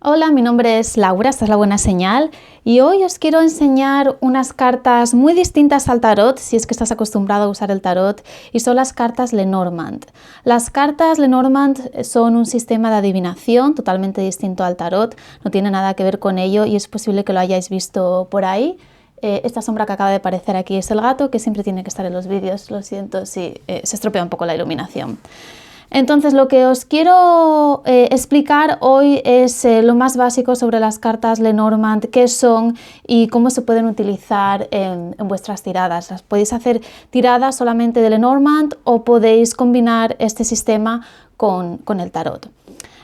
Hola, mi nombre es Laura, esta es La Buena Señal y hoy os quiero enseñar unas cartas muy distintas al tarot, si es que estás acostumbrado a usar el tarot, y son las cartas Lenormand. Las cartas Lenormand son un sistema de adivinación totalmente distinto al tarot, no tiene nada que ver con ello y es posible que lo hayáis visto por ahí. Esta sombra que acaba de aparecer aquí es el gato, que siempre tiene que estar en los vídeos, lo siento si se estropea un poco la iluminación. Entonces lo que os quiero explicar hoy es lo más básico sobre las cartas Lenormand, qué son y cómo se pueden utilizar en vuestras tiradas. Las podéis hacer tiradas solamente de Lenormand o podéis combinar este sistema con el tarot.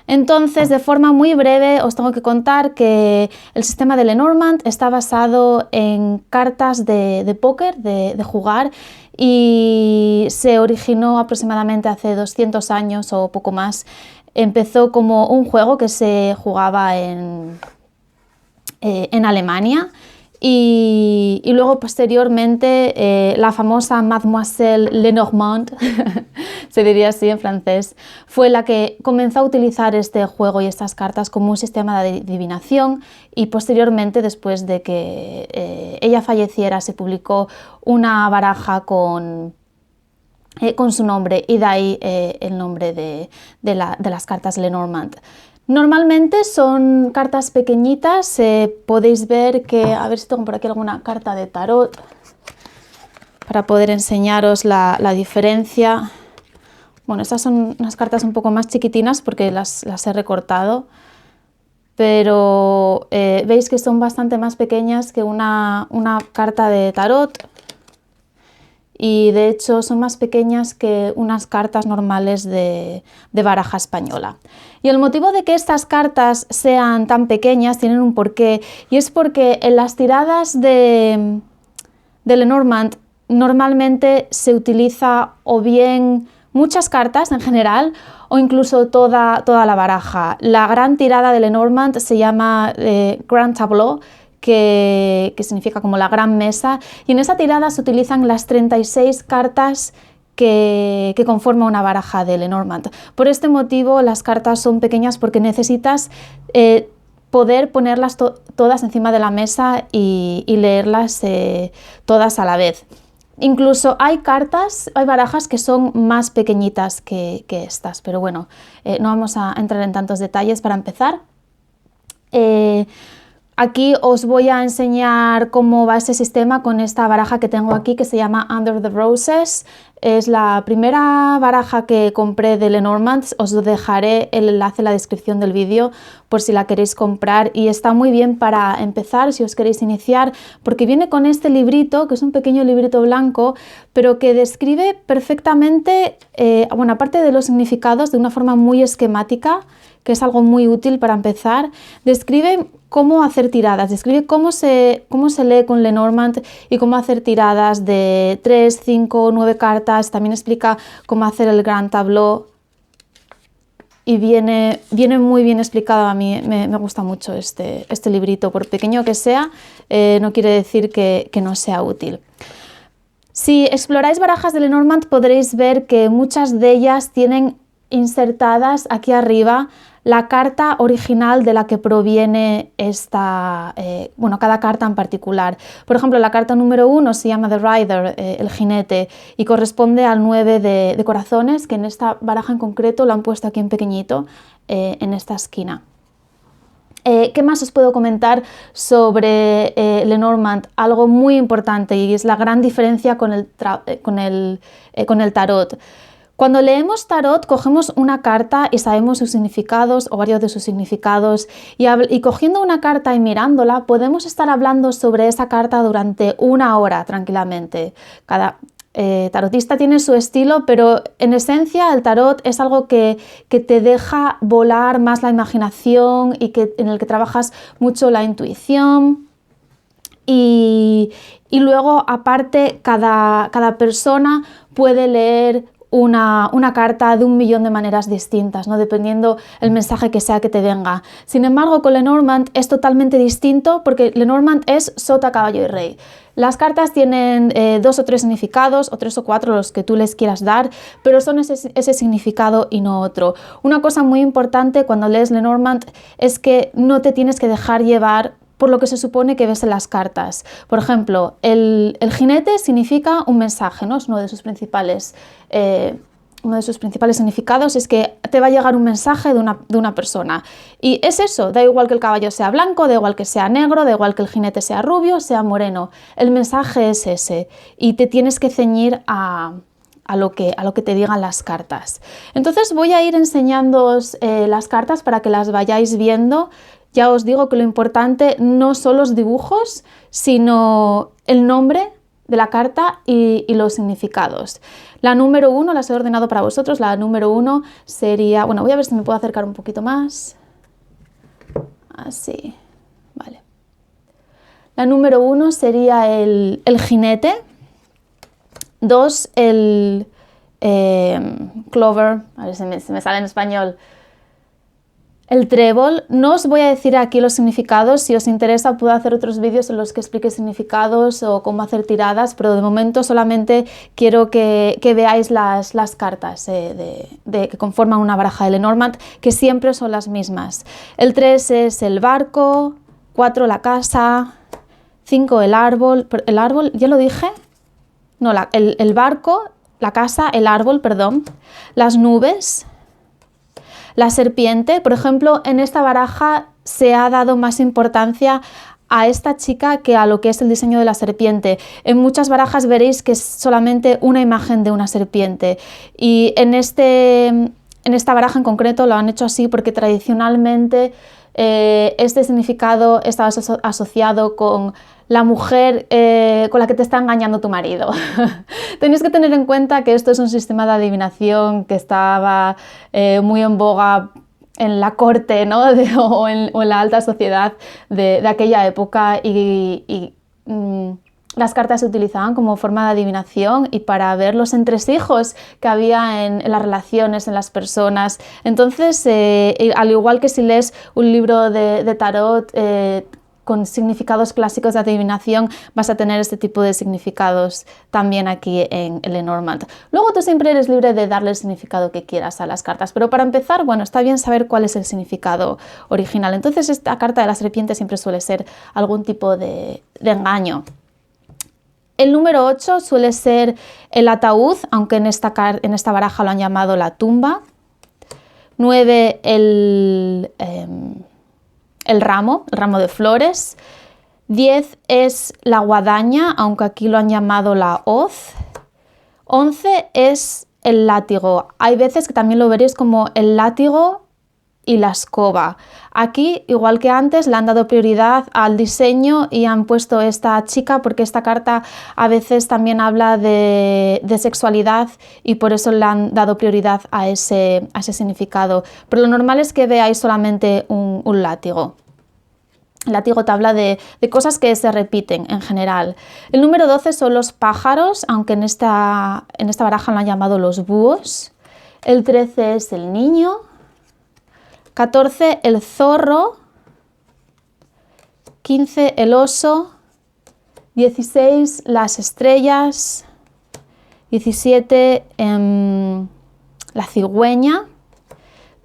Entonces, de forma muy breve, os tengo que contar que el sistema de Lenormand está basado en cartas de póker, de jugar, y se originó aproximadamente hace 200 años o poco más. Empezó como un juego que se jugaba en Alemania. Y luego posteriormente la famosa Mademoiselle Lenormand, se diría así en francés, fue la que comenzó a utilizar este juego y estas cartas como un sistema de adivinación, y posteriormente, después de que ella falleciera, se publicó una baraja con su nombre, y de ahí el nombre de las cartas Lenormand. Normalmente son cartas pequeñitas, podéis ver que, a ver si tengo por aquí alguna carta de tarot para poder enseñaros la diferencia. Bueno, estas son unas cartas un poco más chiquitinas porque las he recortado, pero veis que son bastante más pequeñas que una carta de tarot, y de hecho son más pequeñas que unas cartas normales de baraja española. Y el motivo de que estas cartas sean tan pequeñas tienen un porqué, y es porque en las tiradas de Lenormand normalmente se utiliza o bien muchas cartas en general o incluso toda la baraja. La gran tirada de Lenormand se llama Grand Tableau, que significa como la gran mesa, y en esa tirada se utilizan las 36 cartas que conforman una baraja de Lenormand. Por este motivo las cartas son pequeñas, porque necesitas poder ponerlas todas encima de la mesa y leerlas todas a la vez. Incluso hay barajas que son más pequeñitas que estas, pero bueno, no vamos a entrar en tantos detalles. Para empezar, aquí os voy a enseñar cómo va ese sistema con esta baraja que tengo aquí, que se llama Under the Roses. Es la primera baraja que compré de Lenormand. Os dejaré el enlace en la descripción del vídeo por si la queréis comprar, y está muy bien para empezar si os queréis iniciar, porque viene con este librito, que es un pequeño librito blanco, pero que describe perfectamente, bueno, aparte de los significados, de una forma muy esquemática, que es algo muy útil para empezar. Describe cómo hacer tiradas, describe cómo se lee con Lenormand y cómo hacer tiradas de 3, 5, 9 cartas. También explica cómo hacer el Grand Tableau y viene muy bien explicado. A mí me gusta mucho este librito, por pequeño que sea, no quiere decir que no sea útil. Si exploráis barajas de Lenormand podréis ver que muchas de ellas tienen insertadas aquí arriba la carta original de la que proviene cada carta en particular. Por ejemplo, la carta número 1 se llama The Rider, el jinete, y corresponde al 9 de corazones, que en esta baraja en concreto lo han puesto aquí en pequeñito, en esta esquina. ¿Qué más os puedo comentar sobre Lenormand? Algo muy importante, y es la gran diferencia con el tarot. Cuando leemos tarot, cogemos una carta y sabemos sus significados o varios de sus significados, y cogiendo una carta y mirándola podemos estar hablando sobre esa carta durante una hora tranquilamente. Cada tarotista tiene su estilo, pero en esencia el tarot es algo que te deja volar más la imaginación y en el que trabajas mucho la intuición. Y luego, aparte, cada persona puede leer una carta de un millón de maneras distintas, ¿no? Dependiendo el mensaje que sea que te venga. Sin embargo, con Lenormand es totalmente distinto porque Lenormand es sota, caballo y rey. Las cartas tienen 2 o 3 significados, o 3 o 4, los que tú les quieras dar, pero son ese significado y no otro. Una cosa muy importante cuando lees Lenormand es que no te tienes que dejar llevar por lo que se supone que ves en las cartas. Por ejemplo, el jinete significa un mensaje, ¿no? Es uno de sus principales significados, es que te va a llegar un mensaje de una persona. Y es eso, da igual que el caballo sea blanco, da igual que sea negro, da igual que el jinete sea rubio, sea moreno. El mensaje es ese y te tienes que ceñir a lo que te digan las cartas. Entonces voy a ir enseñándoos las cartas para que las vayáis viendo. Ya os digo que lo importante no son los dibujos, sino el nombre de la carta y los significados. La número 1, las he ordenado para vosotros, la número 1 sería, bueno, voy a ver si me puedo acercar un poquito más. Así, vale. La número 1 sería el jinete. 2, el clover, a ver si me sale en español. El trébol. No os voy a decir aquí los significados, si os interesa puedo hacer otros vídeos en los que explique significados o cómo hacer tiradas, pero de momento solamente quiero que veáis las cartas que conforman una baraja de Lenormand, que siempre son las mismas. El 3 es el barco, 4 la casa, 5 el árbol, ¿ya lo dije? No, el barco, la casa, el árbol, perdón, las nubes, la serpiente. Por ejemplo, en esta baraja se ha dado más importancia a esta chica que a lo que es el diseño de la serpiente. En muchas barajas veréis que es solamente una imagen de una serpiente y en esta baraja en concreto lo han hecho así porque tradicionalmente este significado estaba asociado con la mujer con la que te está engañando tu marido. Tenéis que tener en cuenta que esto es un sistema de adivinación que estaba muy en boga en la corte, ¿no? o en la alta sociedad de aquella época y las cartas se utilizaban como forma de adivinación y para ver los entresijos que había en las relaciones, en las personas. Entonces, al igual que si lees un libro de tarot con significados clásicos de adivinación, vas a tener este tipo de significados también aquí en Lenormand. Luego tú siempre eres libre de darle el significado que quieras a las cartas, pero para empezar, bueno, está bien saber cuál es el significado original. Entonces esta carta de la serpiente siempre suele ser algún tipo de engaño. El número 8 suele ser el ataúd, aunque en esta baraja lo han llamado la tumba. 9 el ramo de flores. 10 es la guadaña, aunque aquí lo han llamado la hoz. 11 es el látigo. Hay veces que también lo veréis como el látigo y la escoba. Aquí, igual que antes, le han dado prioridad al diseño y han puesto esta chica porque esta carta a veces también habla de sexualidad y por eso le han dado prioridad a ese significado. Pero lo normal es que veáis solamente un látigo. El látigo te habla de cosas que se repiten en general. El número 12 son los pájaros, aunque en esta baraja lo han llamado los búhos. El 13 es el niño. 14 el zorro. 15 el oso. 16 las estrellas. 17 la cigüeña.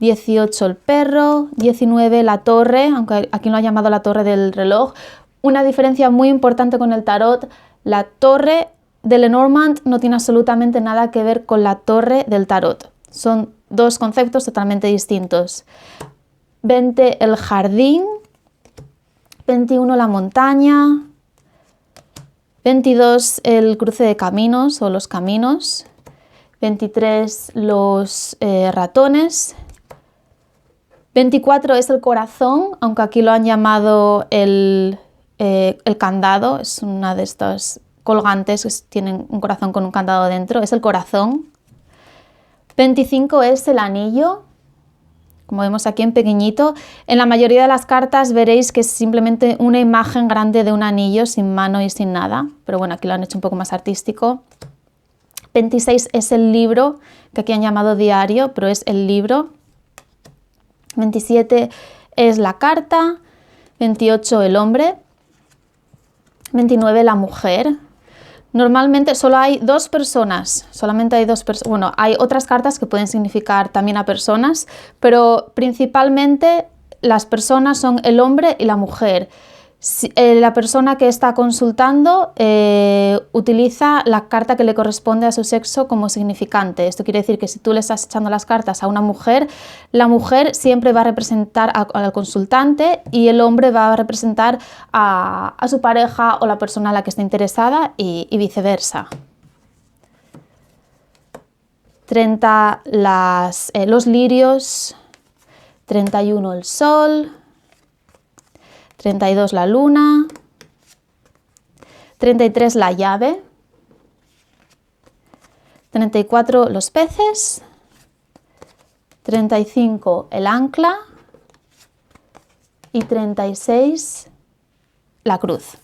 18 el perro, 19 la torre, aunque aquí lo ha llamado la torre del reloj. Una diferencia muy importante con el tarot, la torre de Lenormand no tiene absolutamente nada que ver con la torre del tarot. Son dos conceptos totalmente distintos. 20 el jardín, 21 la montaña, 22 el cruce de caminos o los caminos, 23 los ratones, 24 es el corazón, aunque aquí lo han llamado el candado, es una de estas colgantes que tienen un corazón con un candado dentro, es el corazón. 25 es el anillo, como vemos aquí en pequeñito. En la mayoría de las cartas veréis que es simplemente una imagen grande de un anillo sin mano y sin nada, pero bueno, aquí lo han hecho un poco más artístico. 26 es el libro, que aquí han llamado diario, pero es el libro. 27 es la carta. 28 el hombre. 29 la mujer. Normalmente solo hay dos personas, solamente hay dos personas. Bueno, hay otras cartas que pueden significar también a personas, pero principalmente las personas son el hombre y la mujer. La persona que está consultando utiliza la carta que le corresponde a su sexo como significante. Esto quiere decir que si tú le estás echando las cartas a una mujer, la mujer siempre va a representar al consultante y el hombre va a representar a su pareja o la persona a la que está interesada y viceversa. 30 los lirios, 31 el sol, 32 la luna, 33 la llave, 34 los peces, 35 el ancla y 36 la cruz.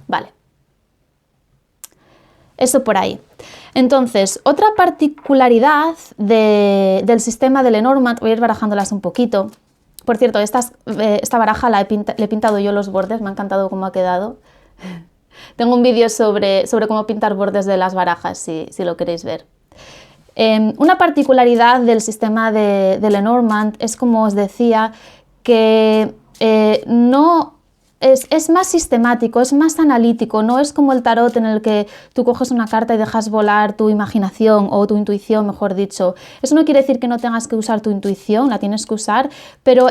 Vale. Eso por ahí. Entonces, otra particularidad del sistema de Lenormand, voy a ir barajándolas un poquito. Por cierto, esta baraja le he pintado yo los bordes, me ha encantado cómo ha quedado. Tengo un vídeo sobre cómo pintar bordes de las barajas, si lo queréis ver. Una particularidad del sistema de Lenormand es, como os decía, que es más sistemático, es más analítico, no es como el tarot en el que tú coges una carta y dejas volar tu imaginación o tu intuición, mejor dicho. Eso no quiere decir que no tengas que usar tu intuición, la tienes que usar, pero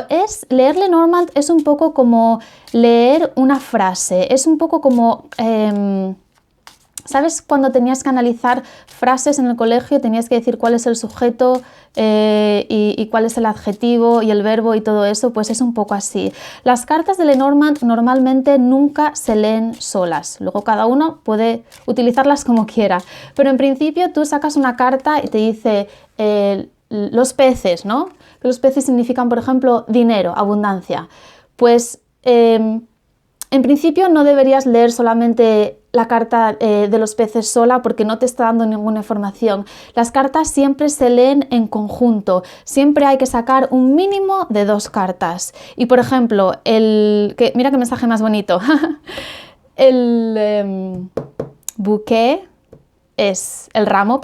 leer Lenormand es un poco como leer una frase, es un poco como... ¿Sabes? Cuando tenías que analizar frases en el colegio, tenías que decir cuál es el sujeto y cuál es el adjetivo y el verbo y todo eso, pues es un poco así. Las cartas de Lenormand normalmente nunca se leen solas, luego cada uno puede utilizarlas como quiera, pero en principio tú sacas una carta y te dice los peces, ¿no? Que los peces significan, por ejemplo, dinero, abundancia. Pues en principio no deberías leer solamente la carta de los peces sola porque no te está dando ninguna información. Las cartas siempre se leen en conjunto, siempre hay que sacar un mínimo de 2 cartas. Y por ejemplo, mira qué mensaje más bonito, el bouquet es el ramo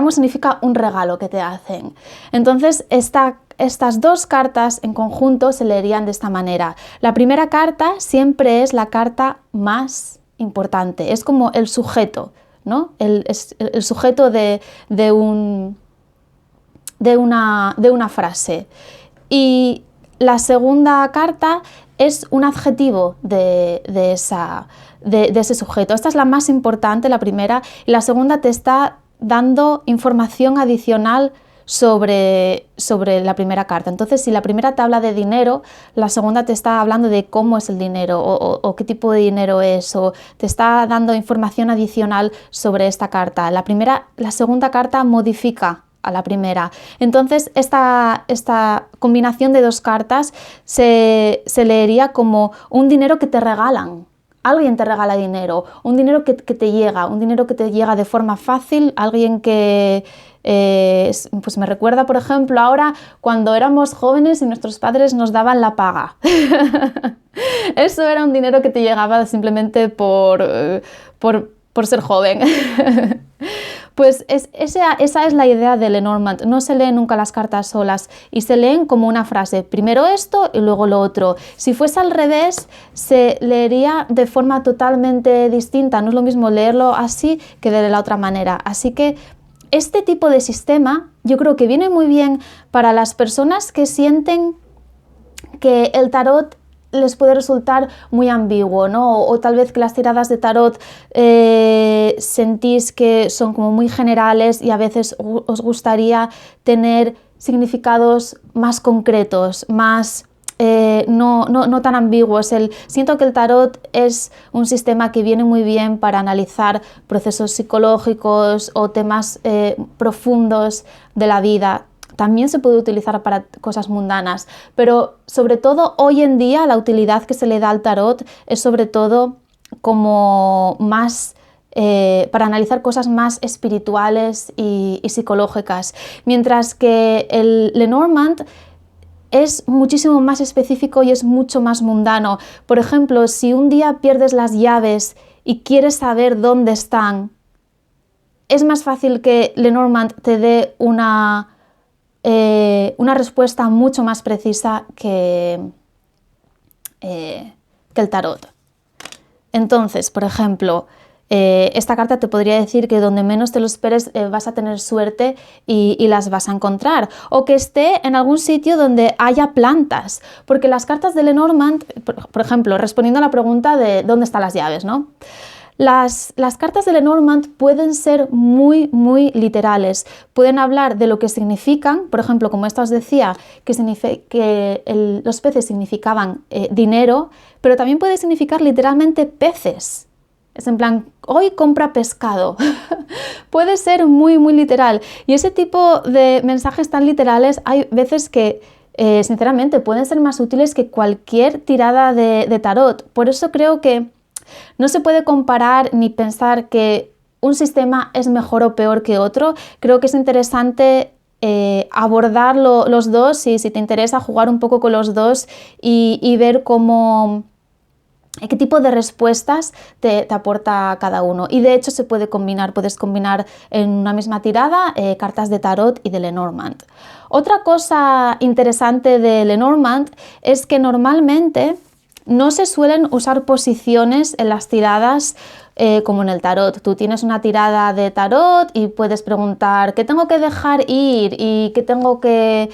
significa un regalo que te hacen. Entonces estas 2 cartas en conjunto se leerían de esta manera. La primera carta siempre es la carta más importante, es como el sujeto, ¿no? El sujeto de una frase. Y la segunda carta es un adjetivo de ese sujeto. Esta es la más importante, la primera, y la segunda te está dando información adicional sobre la primera carta. Entonces, si la primera te habla de dinero, la segunda te está hablando de cómo es el dinero o qué tipo de dinero es, o te está dando información adicional sobre esta carta. La segunda carta modifica a la primera. Entonces, esta combinación de 2 cartas se leería como un dinero que te regalan. Alguien te regala dinero, un dinero que te llega de forma fácil, alguien que pues me recuerda, por ejemplo, ahora cuando éramos jóvenes y nuestros padres nos daban la paga. Eso era un dinero que te llegaba simplemente por ser joven. Pues esa es la idea de Lenormand. No se leen nunca las cartas solas y se leen como una frase. Primero esto y luego lo otro. Si fuese al revés, se leería de forma totalmente distinta. No es lo mismo leerlo así que de la otra manera. Así que este tipo de sistema yo creo que viene muy bien para las personas que sienten que el tarot les puede resultar muy ambiguo, ¿no? O tal vez que las tiradas de tarot sentís que son como muy generales y a veces os gustaría tener significados más concretos, más no tan ambiguos. Siento que el tarot es un sistema que viene muy bien para analizar procesos psicológicos o temas profundos de la vida. También se puede utilizar para cosas mundanas, pero sobre todo hoy en día la utilidad que se le da al tarot es sobre todo como más para analizar cosas más espirituales y psicológicas, mientras que el Lenormand es muchísimo más específico y es mucho más mundano. Por ejemplo, si un día pierdes las llaves y quieres saber dónde están, es más fácil que Lenormand te dé una respuesta mucho más precisa que el tarot. Entonces, por ejemplo, esta carta te podría decir que donde menos te lo esperes vas a tener suerte y las vas a encontrar, o que esté en algún sitio donde haya plantas, porque las cartas de Lenormand, por ejemplo, respondiendo a la pregunta de dónde están las llaves, ¿no? Las cartas de Lenormand pueden ser muy, muy literales. Pueden hablar de lo que significan, por ejemplo, como esta os decía, que los peces significaban dinero, pero también puede significar literalmente peces. Es en plan, hoy compra pescado. Puede ser muy, muy literal. Y ese tipo de mensajes tan literales hay veces que, sinceramente, pueden ser más útiles que cualquier tirada de tarot. Por eso creo que no se puede comparar ni pensar que un sistema es mejor o peor que otro. Creo que es interesante abordar los dos y si te interesa jugar un poco con los dos y ver qué tipo de respuestas te aporta cada uno. Y de hecho se puede combinar, puedes combinar en una misma tirada cartas de tarot y de Lenormand. Otra cosa interesante de Lenormand es que normalmente no se suelen usar posiciones en las tiradas como en el tarot. Tú tienes una tirada de tarot y puedes preguntar qué tengo que dejar ir y qué tengo que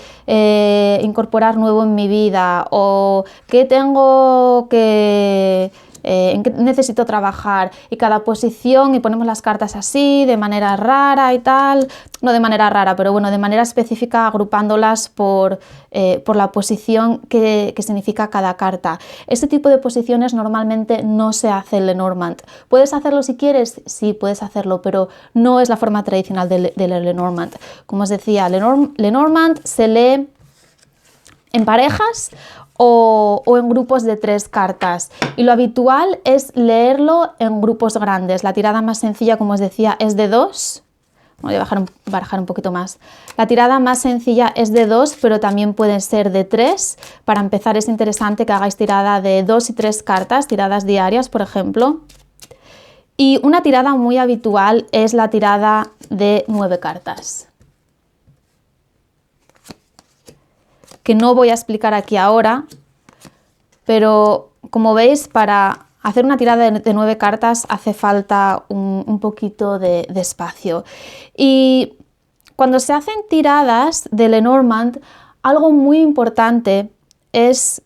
incorporar nuevo en mi vida, o qué tengo que en qué necesito trabajar, y cada posición, y ponemos las cartas así, de manera rara y tal, no de manera rara, pero bueno, de manera específica, agrupándolas por la posición que significa cada carta. Este tipo de posiciones normalmente no se hace en Lenormand. ¿Puedes hacerlo si quieres? Sí, puedes hacerlo, pero no es la forma tradicional de Lenormand. Como os decía, Lenormand se lee en parejas o en grupos de 3 cartas, y lo habitual es leerlo en grupos grandes. La tirada más sencilla, como os decía, es de 2. Voy a barajar un poquito más. La tirada más sencilla es de 2, pero también puede ser de 3. Para empezar es interesante que hagáis tirada de 2 y 3 cartas, tiradas diarias, por ejemplo. Y una tirada muy habitual es la tirada de 9 cartas, que no voy a explicar aquí ahora, pero como veis, para hacer una tirada de 9 cartas hace falta un poquito de espacio. Y cuando se hacen tiradas de Lenormand, algo muy importante es,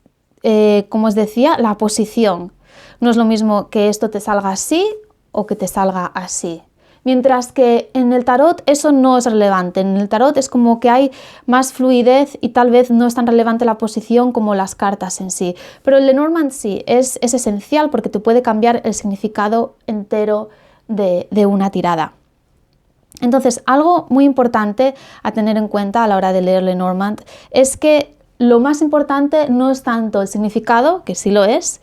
como os decía, la posición. No es lo mismo que esto te salga así o que te salga así. Mientras que en el tarot eso no es relevante. En el tarot es como que hay más fluidez y tal vez no es tan relevante la posición como las cartas en sí. Pero el Lenormand sí, es esencial porque te puede cambiar el significado entero de una tirada. Entonces, algo muy importante a tener en cuenta a la hora de leer Lenormand es que lo más importante no es tanto el significado, que sí lo es,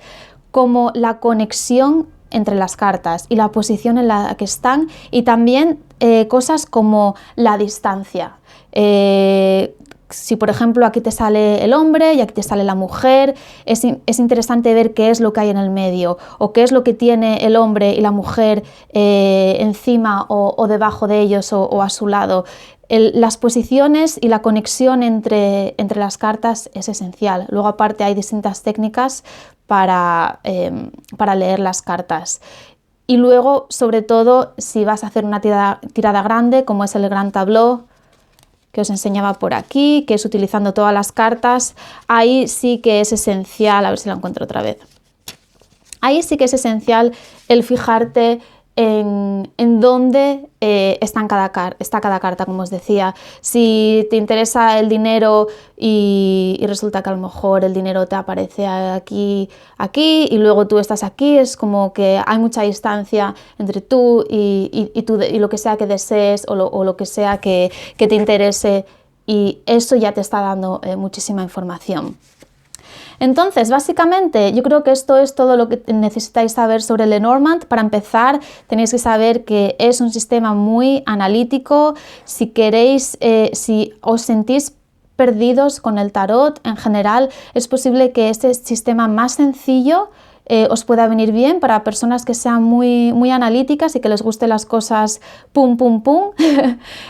como la conexión entre las cartas y la posición en la que están, y también cosas como la distancia. Si por ejemplo aquí te sale el hombre y aquí te sale la mujer, es interesante ver qué es lo que hay en el medio, o qué es lo que tiene el hombre y la mujer encima o debajo de ellos o a su lado. Las posiciones y la conexión entre las cartas es esencial. Luego aparte hay distintas técnicas para leer las cartas. Y luego, sobre todo, si vas a hacer una tirada grande, como es el Gran Tableau, que os enseñaba por aquí, que es utilizando todas las cartas, ahí sí que es esencial, a ver si la encuentro otra vez, ahí sí que es esencial el fijarte en dónde está cada carta, como os decía. Si te interesa el dinero y resulta que a lo mejor el dinero te aparece aquí, y luego tú estás aquí, es como que hay mucha distancia entre tú y lo que sea que desees o lo que sea que te interese, y eso ya te está dando muchísima información. Entonces, básicamente, yo creo que esto es todo lo que necesitáis saber sobre Lenormand. Para empezar, tenéis que saber que es un sistema muy analítico. Si queréis, si os sentís perdidos con el tarot en general, es posible que este sistema más sencillo os pueda venir bien para personas que sean muy analíticas y que les gusten las cosas pum, pum, pum.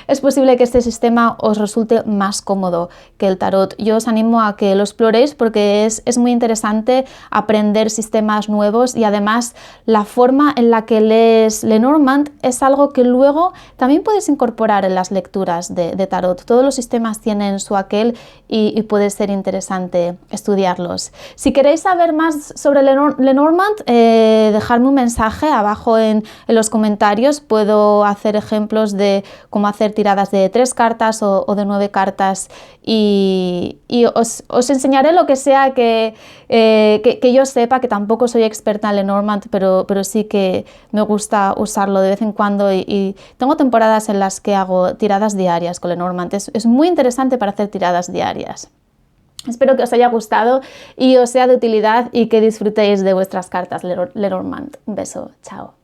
Es posible que este sistema os resulte más cómodo que el tarot. Yo os animo a que lo exploréis porque es muy interesante aprender sistemas nuevos y además la forma en la que lees Lenormand es algo que luego también puedes incorporar en las lecturas de tarot. Todos los sistemas tienen su aquel y puede ser interesante estudiarlos. Si queréis saber más sobre Lenormand, dejadme un mensaje abajo en los comentarios. Puedo hacer ejemplos de cómo hacer tiradas de 3 cartas o de 9 cartas y os enseñaré lo que sea que yo sepa, que tampoco soy experta en Lenormand, pero sí que me gusta usarlo de vez en cuando y tengo temporadas en las que hago tiradas diarias con Lenormand. Es muy interesante para hacer tiradas diarias. Espero que os haya gustado y os sea de utilidad y que disfrutéis de vuestras cartas Lenormand. Un beso, chao.